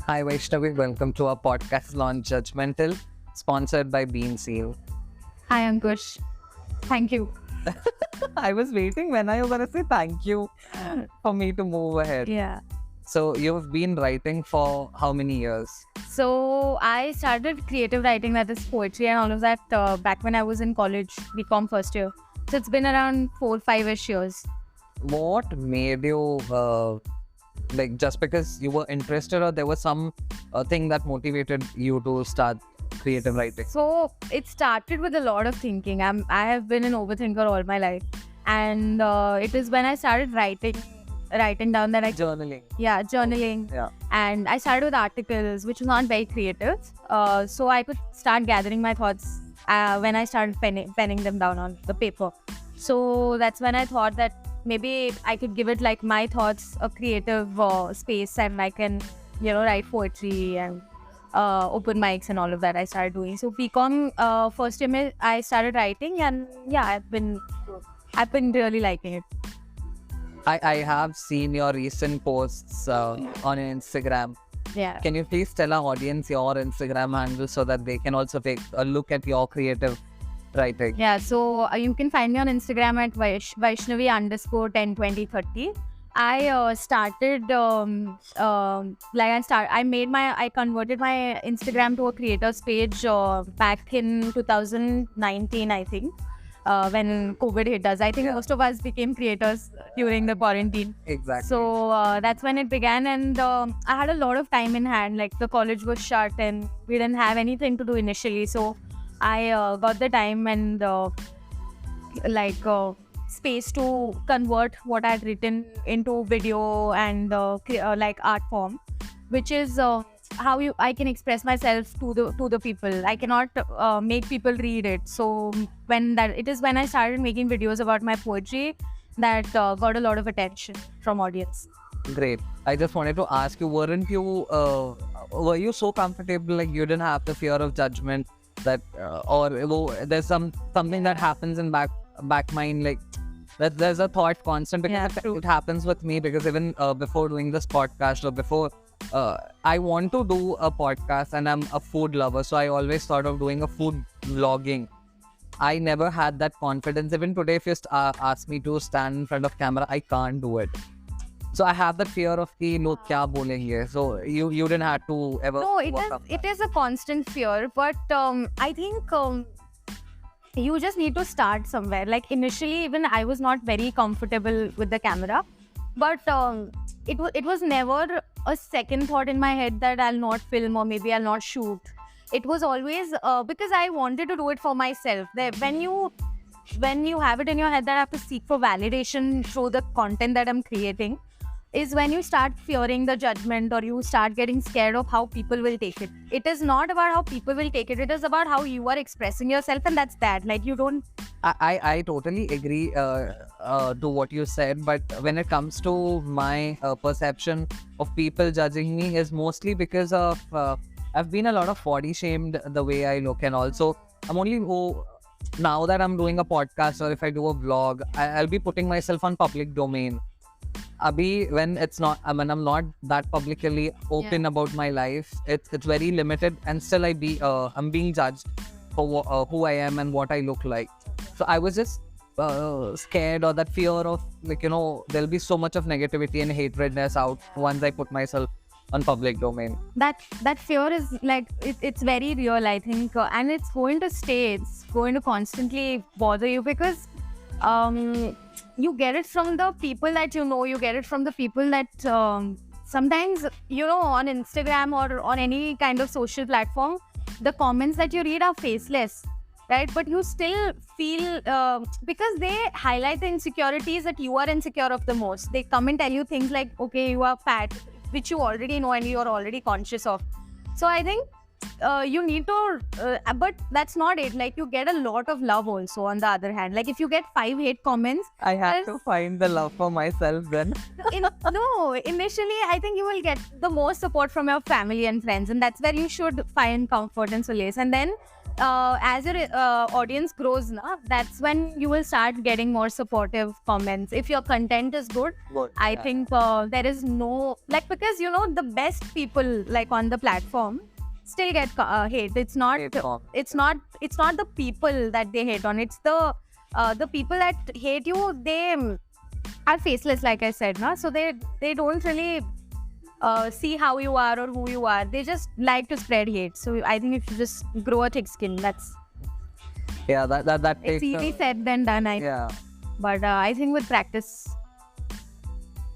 Hi Vaishnavi, welcome to our podcast launch Judgmental, sponsored by Bean Seal. Hi, Ankush. Thank you. I was waiting when I was going to say thank you for me to move ahead. Yeah. So you've been writing for how many years? So I started creative writing, that is poetry and all of that, back when I was in college, BCom first year. So it's been around 4-5-ish years. What made you like just because you were interested, or there was some thing that motivated you to start creative writing? So it started with a lot of thinking. I have been an overthinker all my life, and it is when I started writing down that Journaling. journaling. Yeah. And I started with articles, which was not very creative. So I could start gathering my thoughts when I started penning them down on the paper. So that's when I thought that maybe I could give it like my thoughts a creative space, and I can, write poetry and open mics and all of that I started doing. So BCom first year I started writing, and yeah, I've been really liking it. I have seen your recent posts on Instagram. Yeah. Can you please tell our audience your Instagram handle so that they can also take a look at your creative writing? Yeah, so you can find me on Instagram at Vaishnavi _102030. I started I converted my Instagram to a creators page back in 2019, I think, when COVID hit us. I think most of us became creators during the quarantine. Exactly. So that's when it began, and I had a lot of time in hand. Like the college was shut, and we didn't have anything to do initially. So I got the time and space to convert what I had written into video and like art form, which is how I can express myself to the people. I cannot make people read it. So when I started making videos about my poetry that got a lot of attention from audience. Great. I just wanted to ask you, were you so comfortable, like you didn't have the fear of judgment that, there's something that happens in back mind, like that there's a thought constant, because it happens with me, because even before doing this podcast, or before I want to do a podcast, and I'm a food lover, so I always thought of doing a food vlogging. I never had that confidence. Even today, if you ask me to stand in front of camera, I can't do it. So I have that fear of ki log kya bolenge. So you didn't have to ever. No, overcome it that. is a constant fear, but I think you just need to start somewhere. Like initially, even I was not very comfortable with the camera, but it was never a second thought in my head that I'll not film or maybe I'll not shoot. It was always because I wanted to do it for myself. When you have it in your head that I have to seek for validation through the content that I'm creating, is when you start fearing the judgment, or you start getting scared of how people will take it. It is not about how people will take it. It is about how you are expressing yourself, and that's that. Like you don't. I totally agree to what you said, but when it comes to my perception of people judging me, is mostly because of I've been a lot of body shamed the way I look, and also I'm only now that I'm doing a podcast, or if I do a vlog, I'll be putting myself on public domain. Abhi, when I'm not that publicly open about my life, it's very limited, and still I'm being judged for who I am and what I look like. So I was just scared, or that fear of, like, there'll be so much of negativity and hatredness out once I put myself on public domain. That fear is like it's very real, I think, and it's going to stay. It's going to constantly bother you, because you get it from the people that you get it from the people that sometimes on Instagram or on any kind of social platform, the comments that you read are faceless, right? But you still feel because they highlight the insecurities that you are insecure of the most. They come and tell you things like, okay, you are fat, which you already know and you're already conscious of. So I think you need to but that's not it. Like you get a lot of love also on the other hand. Like if you get 5 hate comments, I have to find the love for myself then. Initially I think you will get the most support from your family and friends, and that's where you should find comfort and solace. And then as your audience grows, that's when you will start getting more supportive comments. If your content is good, I think there is no like, because the best people like on the platform still get hate. It's not the people that they hate on. It's the people that hate you. They are faceless, like I said, so they don't really see how you are or who you are. They just like to spread hate. So I think if you just grow a thick skin, that's that it's takes easy said than done. But I think with practice.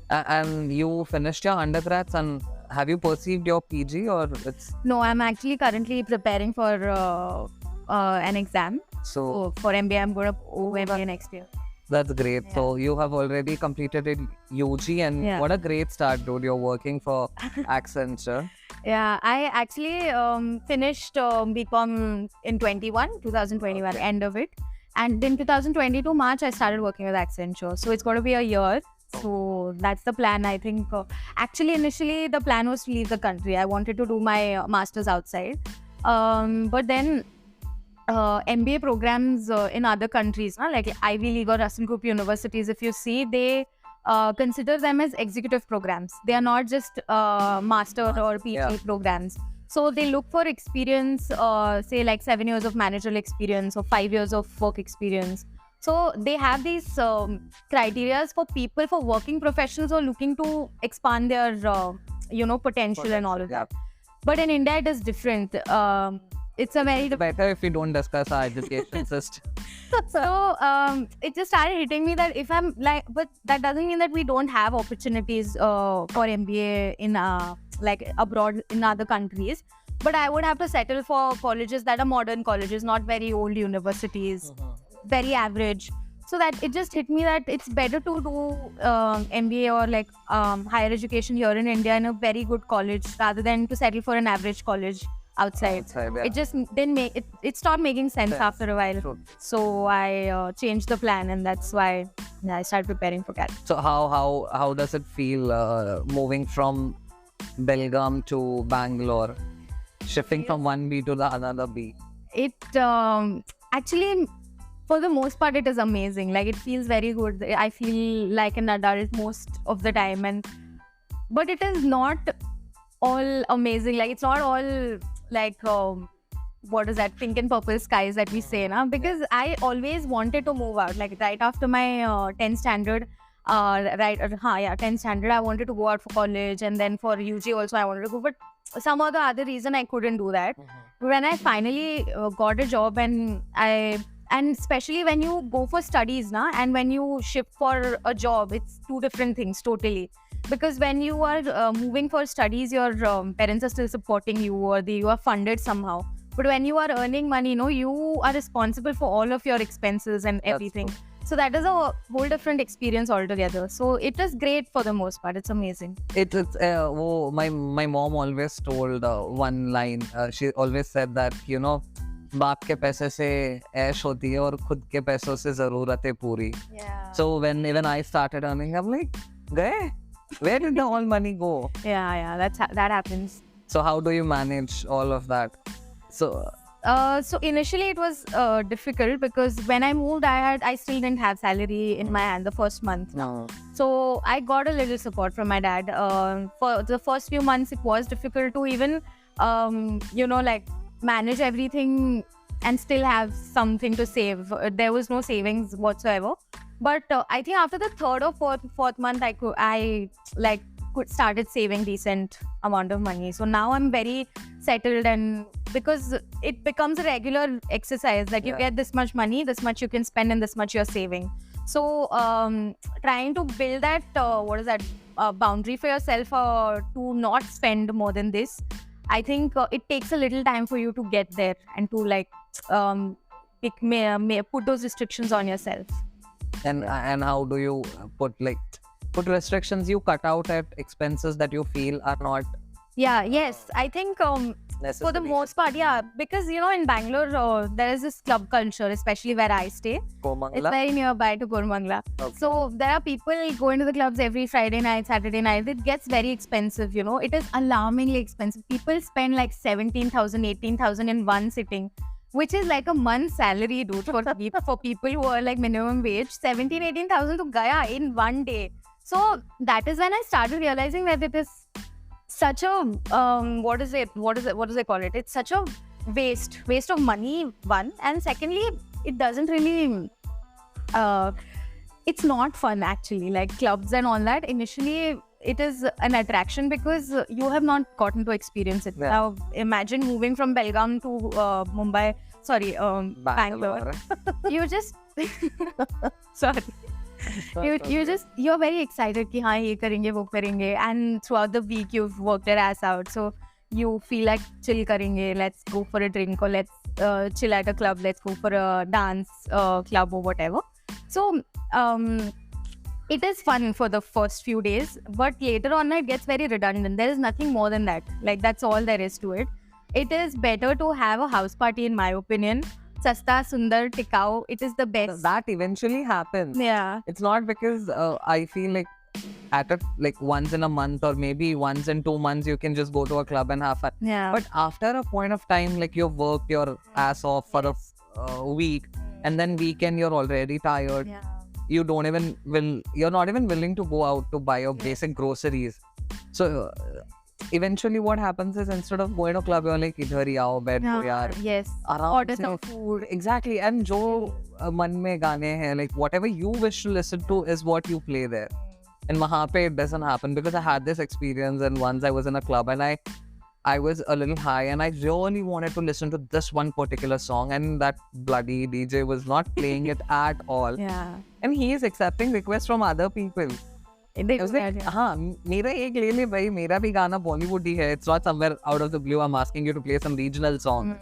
And you finished your undergrads, and have you perceived your PG, or it's No, I'm actually currently preparing for an exam. so? For MBA, I'm going to MBA next year. That's great. So you have already completed it UG, and Yeah. what a great start, dude. You're working for Accenture. Yeah, I actually finished BCom in 2021, end of it. And in 2022 March, I started working with Accenture. So it's going to be a year. So that's the plan, I think. Actually, initially, the plan was to leave the country. I wanted to do my master's outside. But then MBA programs in other countries, like Ivy League or Russell Group universities, if you see, they consider them as executive programs. They are not just master or PhD programs. So they look for experience, say like 7 years of managerial experience or 5 years of work experience. So they have these criteria for people, for working professionals who are looking to expand their, potential and all of that. But in India, it is different. It's a very Better if we don't discuss our education system. So it just started hitting me that if I'm like, but that doesn't mean that we don't have opportunities for MBA in like abroad in other countries. But I would have to settle for colleges that are modern colleges, not very old universities, very average. So that it just hit me that it's better to do MBA or like higher education here in India in a very good college rather than to settle for an average college outside. It just didn't make it. It stopped making sense after a while. True. So I changed the plan, and that's why I started preparing for CAT. So how does it feel moving from Belgaum to Bangalore, shifting from one B to the another B? It actually, for the most part, it is amazing. Like it feels very good. I feel like an adult most of the time, but it is not all amazing. Like it's not all like what is that, pink and purple skies that we say now, because I always wanted to move out. Like right after my 10th standard, 10th standard, I wanted to go out for college, and then for UG also I wanted to go, but some other reason I couldn't do that. When I finally got a job, and especially when you go for studies and when you shift for a job, it's two different things totally. Because when you are moving for studies, your parents are still supporting you, or you are funded somehow. But when you are earning money, you are responsible for all of your expenses and everything. So that is a whole different experience altogether. So it is great for the most part. It's amazing. My mom always told one line. She always said that, बाप के पैसे से ऐश होती है और खुद के पैसों से जरूरतें पूरी. So when even I started earning, I'm like, गए? Where did the all money go? Yeah, that happens. So how do you manage all of that? So initially it was difficult, because when I moved, I still didn't have salary in my hand the first month. no. So I got a little support from my dad. For the first few months, it was difficult to even, like manage everything and still have something to save. There was no savings whatsoever. But I think after the third or fourth month, I started saving decent amount of money. So now I'm very settled, and because it becomes a regular exercise that you get this much money, this much you can spend, and this much you're saving. So trying to build that boundary for yourself to not spend more than this, I think it takes a little time for you to get there and to put those restrictions on yourself. And how do you put restrictions? You cut out at expenses that you feel are not Yes, I think necessary. for the most part, because in Bangalore there is this club culture, especially where I stay. It's Komangala? very nearby to Kormangla. Okay. So there are people going to the clubs every Friday night, Saturday night. It gets very expensive, It is alarmingly expensive. People spend like 17,000, 18,000 in one sitting. which is like a month's salary, dude, for people who are like minimum wage. 17,000-18,000 to gaya in one day. So that is when I started realizing that it is such a what do they call it? It's such a waste of money, one, and secondly, it doesn't really it's not fun actually, like clubs and all that. Initially it is an attraction because you have not gotten to experience it. Yeah. Now imagine moving from Belgaum to Bangalore. You just sorry. You're very excited कि हाँ ये करेंगे वो करेंगे, and throughout the week you've worked your ass out, so you feel like chill करेंगे, let's go for a drink, or let's chill at a club, let's go for a dance club or whatever. So it is fun for the first few days, but later on it gets very redundant. There is nothing more than that. Like that's all there is to it. It is better to have a house party, in my opinion. Sasta, sundar, tikau. It is the best. That eventually happens. Yeah. It's not because I feel like like once in a month or maybe once in 2 months you can just go to a club and have fun. Yeah. But after a point of time, like you've worked your ass off for a week, and then weekend you're already tired. Yeah. You're not even willing to go out to buy your basic groceries. So eventually what happens is, instead of going to club, you're like idhar hi aao, बैठ go yaar. Yes. आराम Order से some food. Exactly. And जो मन में गाने हैं, like whatever you wish to listen to is what you play there. And वहाँ पे it doesn't happen, because I had this experience, and once I was in a club and I was a little high and I really wanted to listen to this one particular song, and that bloody DJ was not playing it at all. Yeah. And he is accepting requests from other people. I was like, हाँ मेरा एक ले ले भाई, मेरा भी गाना Bollywood ही है. It's not somewhere out of the blue I'm asking you to play some regional song.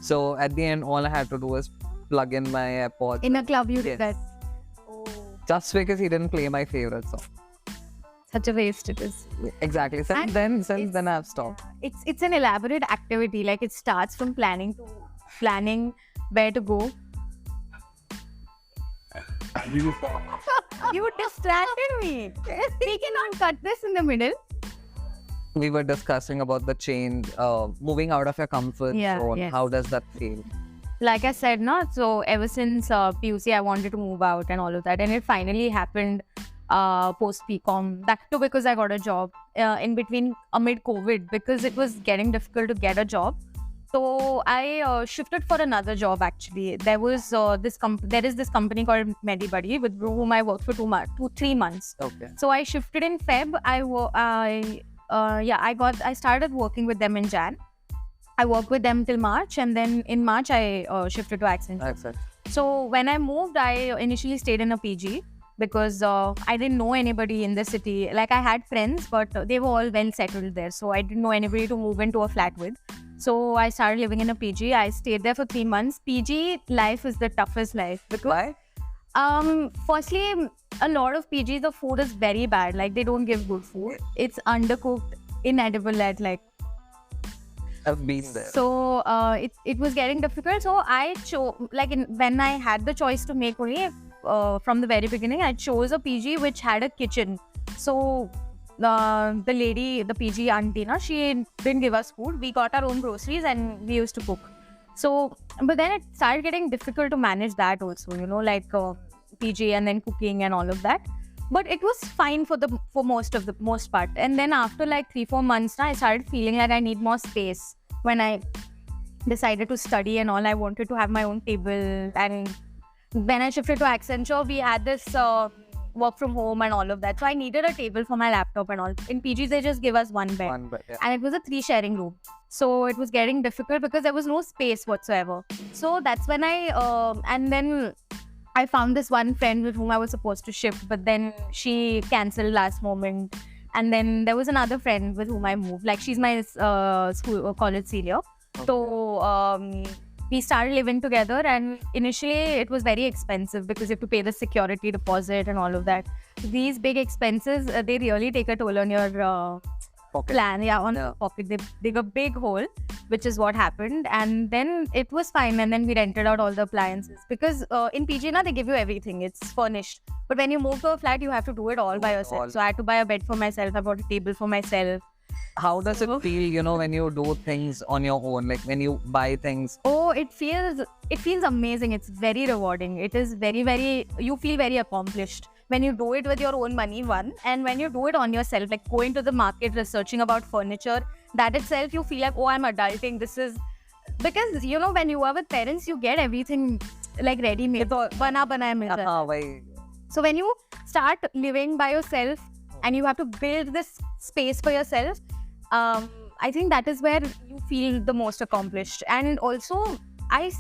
So at the end, all I had to do was plug in my AirPods. In a club you Yes. did that. Just because he didn't play my favorite song. Such a waste it is. Exactly. Since then I've stopped. It's an elaborate activity. Like it starts from planning where to go. You distracted me. We cannot cut this in the middle. We were discussing about the change, moving out of your comfort zone. Yes. How does that feel? Like I said, so ever since PUC, I wanted to move out and all of that, and it finally happened post PCOM. That too because I got a job in between amid COVID, because it was getting difficult to get a job. So I shifted for another job. Actually, there was this company called MediBuddy, with whom I worked for 3 months. Okay. So I shifted in Feb. I started working with them in Jan. I worked with them till March, and then in March I shifted to Accenture. Excellent. So when I moved, I initially stayed in a PG because I didn't know anybody in the city. Like I had friends, but they were all well settled there. So I didn't know anybody to move into a flat with. So I started living in a PG. I stayed there for 3 months. PG life is the toughest life. Because, why? Firstly, a lot of PGs, the food is very bad. Like they don't give good food. It's undercooked, inedible at like. I've been there. So it was getting difficult. So I chose, when I had the choice to make only from the very beginning, I chose a PG which had a kitchen. So the lady, the PG auntie, she didn't give us food. We got our own groceries and we used to cook. So, but then it started getting difficult to manage that also, PG and then cooking and all of that. But it was fine for most part. And then after like 3-4 months, I started feeling like I need more space. When I decided to study and all, I wanted to have my own table. And when I shifted to Accenture, we had this work from home and all of that. So I needed a table for my laptop and all. In PGs, they just give us one bed. Yeah. And it was a 3 sharing room. So it was getting difficult because there was no space whatsoever. So that's when and then I found this one friend with whom I was supposed to shift, but then she cancelled last moment. And then there was another friend with whom I moved. Like she's my college senior. Okay. So we started living together, and initially it was very expensive because you have to pay the security deposit and all of that. These big expenses, they really take a toll on your Pocket. plan. Yeah, on the pocket. They dig a big hole, which is what happened. And then it was fine. And then we rented out all the appliances because in PG they give you everything. It's furnished. But when you move to a flat, you have to do it all by yourself. So I had to buy a bed for myself. I bought a table for myself. How does it feel, you know, when you do things on your own, like when you buy things? Oh, it feels amazing. It's very rewarding. It is very, you feel very accomplished when you do it with your own money, one, and when you do it on yourself, like going to the market, researching about furniture, that itself you feel like, oh, I'm adulting. This is because, you know, when you are with parents, you get everything like ready made. Bana banaya milta hai. So when you start living by yourself and you have to build this space for yourself, I think that is where you feel the most accomplished. And also, I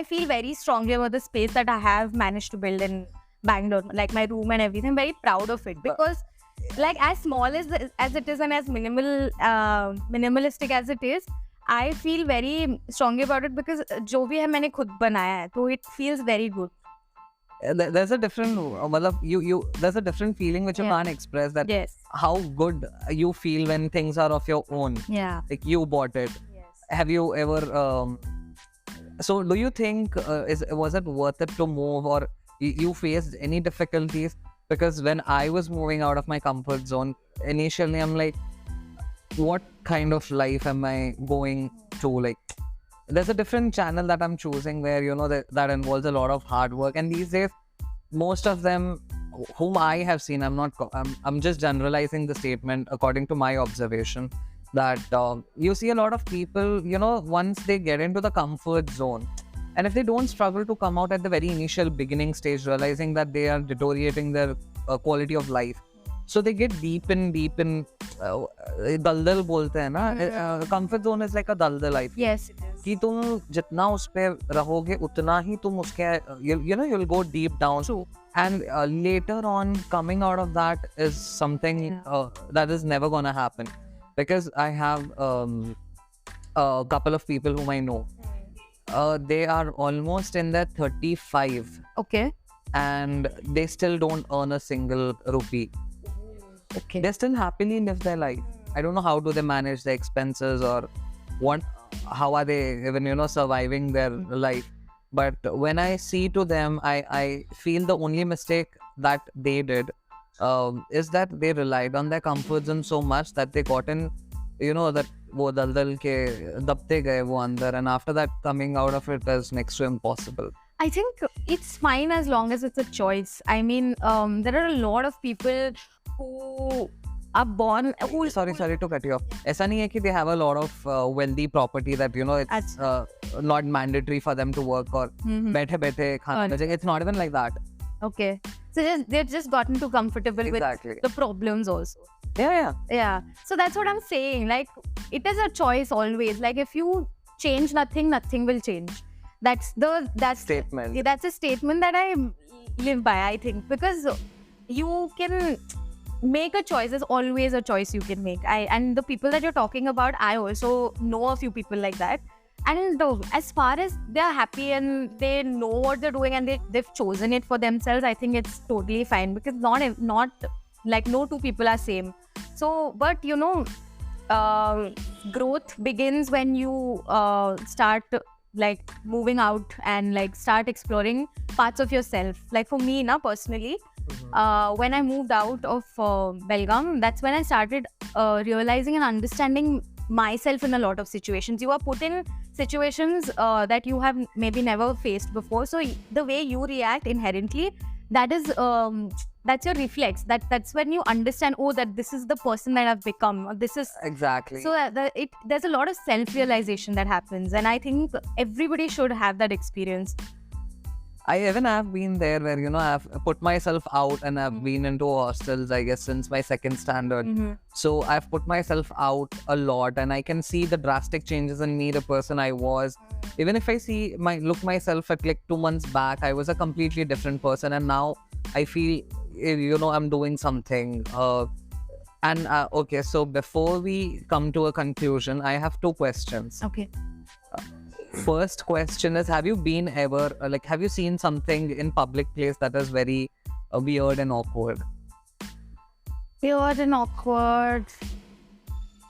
feel very strongly about the space that I have managed to build in Bangalore, like my room and everything. I'm very proud of it because, like, as small as it is and as minimalistic as it is, I feel very strongly about it because जो भी है मैंने खुद बनाया है, so it feels very good. There's a different, there's a different feeling which you can't express. That Yes. how good you feel when things are of your own. Yeah. Like you bought it. Yes. Have you ever? So do you think was it worth it to move, or you faced any difficulties? Because when I was moving out of my comfort zone, initially I'm like, what kind of life am I going to? Like, there's a different channel that I'm choosing where, you know, that involves a lot of hard work. And these days, most of them whom I have seen, I'm just generalizing the statement according to my observation, that you see a lot of people, you know, once they get into the comfort zone, and if they don't struggle to come out at the very initial beginning stage, realizing that they are deteriorating their quality of life, so they get deep in daldal bolte hai na. Comfort zone is like a daldal life. Yes, it is. कि तुम जितना उस पे रहोगे उतना ही तुम उसके you know, you'll go deep down. True. And later on, coming out of that is something that is never gonna happen, because I have a couple of people whom I know. They are almost in their 35 Okay. and they still don't earn a single rupee. Okay. They still happily live their life. I don't know how do they manage their expenses, or how are they even, you know, surviving their life. But when I see to them, I feel the only mistake that they did is that they relied on their comfort zone so much that they got in, you know, that wo daldal ke dabte gaye wo andar, and after that coming out of it is next to impossible. I think it's fine as long as it's a choice. I mean, there are a lot of people who are born. Sorry to cut you off. ऐसा नहीं है कि they have a lot of wealthy property that, you know, it's not mandatory for them to work or बैठे खाना बचेगा. It's not even like that. Okay. So they've just gotten too comfortable Exactly. with the problems also. Yeah. So that's what I'm saying. Like, it is a choice always. Like, if you change nothing will change. That's Statement. That's a statement that I live by, I think, because you can make a choice. There's always a choice you can make. And the people that you're talking about, I also know a few people like that. And as far as they're happy and they know what they're doing and they've chosen it for themselves, I think it's totally fine, because not like no two people are same. So, but you know, growth begins when you start like moving out and like start exploring parts of yourself. Like for me, personally, when I moved out of Belgaum, that's when I started realizing and understanding myself in a lot of situations. You are put in situations that you have maybe never faced before. So the way you react inherently, that is that's your reflex. That's when you understand, oh, that this is the person that I've become. This is Exactly. so there's a lot of self-realization that happens, and I think everybody should have that experience. I even have been there where, you know, I've put myself out and I've been into hostels, I guess, since my second standard. So I've put myself out a lot, and I can see the drastic changes in me, the person I was. Even if I look myself at like 2 months back, I was a completely different person, and now I feel, you know, I'm doing something. Okay, so before we come to a conclusion, I have 2 questions. Okay. First question is, have you been ever, have you seen something in public place that is very weird and awkward? Weird and awkward.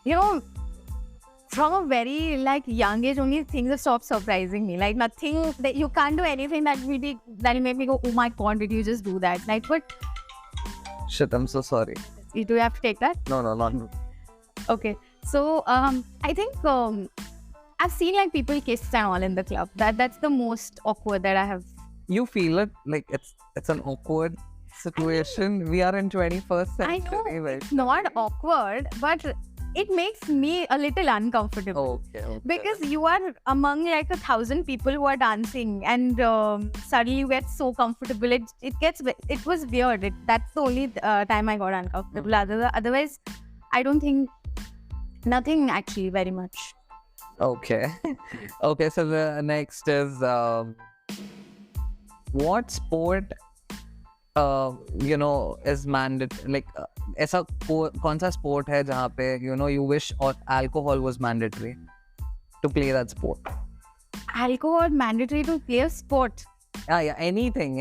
You know, from a very young age, only things have stopped surprising me. Like nothing, that you can't do anything that will make me go, oh my god, did you just do that? Like, but Shit, I'm so sorry. do you have to take that? No, not. Okay. So I think I've seen like people kiss and all in the club. That's the most awkward that I have. You feel it like it's an awkward situation. We are in 21st I century. know Right? it's not awkward, but it makes me a little uncomfortable. Okay. Because you are among like 1,000 people who are dancing, and suddenly you get so comfortable. It was weird. That's the only time I got uncomfortable. Otherwise, I don't think nothing actually very much. Okay. Okay, so the next is what sport is mandatory, like ऐसा कौन सा sport है जहाँ पे you wish or alcohol was mandatory to play that sport? Alcohol mandatory to play a sport. Yeah, anything.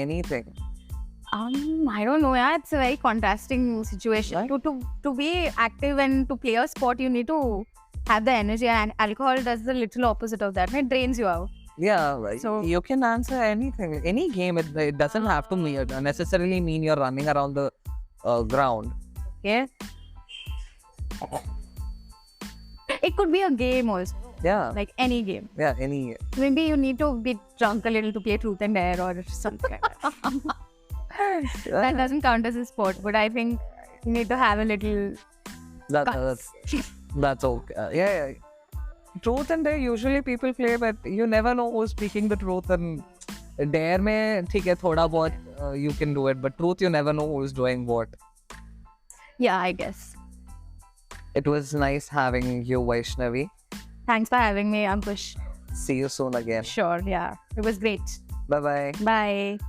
I don't know. Yeah, it's a very contrasting situation. Right. To be active and to play a sport, you need to have the energy, and alcohol does the little opposite of that. It drains you out. Yeah, right. So- You can answer anything, any game. It doesn't have to necessarily mean you're running around the ground. Okay. It could be a game also, Yeah, like any game. yeah, any. Maybe you need to be drunk a little to play truth and dare or something like that. That doesn't count as a sport, but I think you need to have a little guts. That's okay. Yeah. Truth and dare usually people play, but you never know who's speaking the truth. And dare में ठीक है थोड़ा बहुत you can do it, but truth you never know who's doing what. Yeah, I guess. It was nice having you, Vaishnavi. Thanks for having me, Ankush. See you soon again. Sure, yeah. It was great. Bye bye. Bye.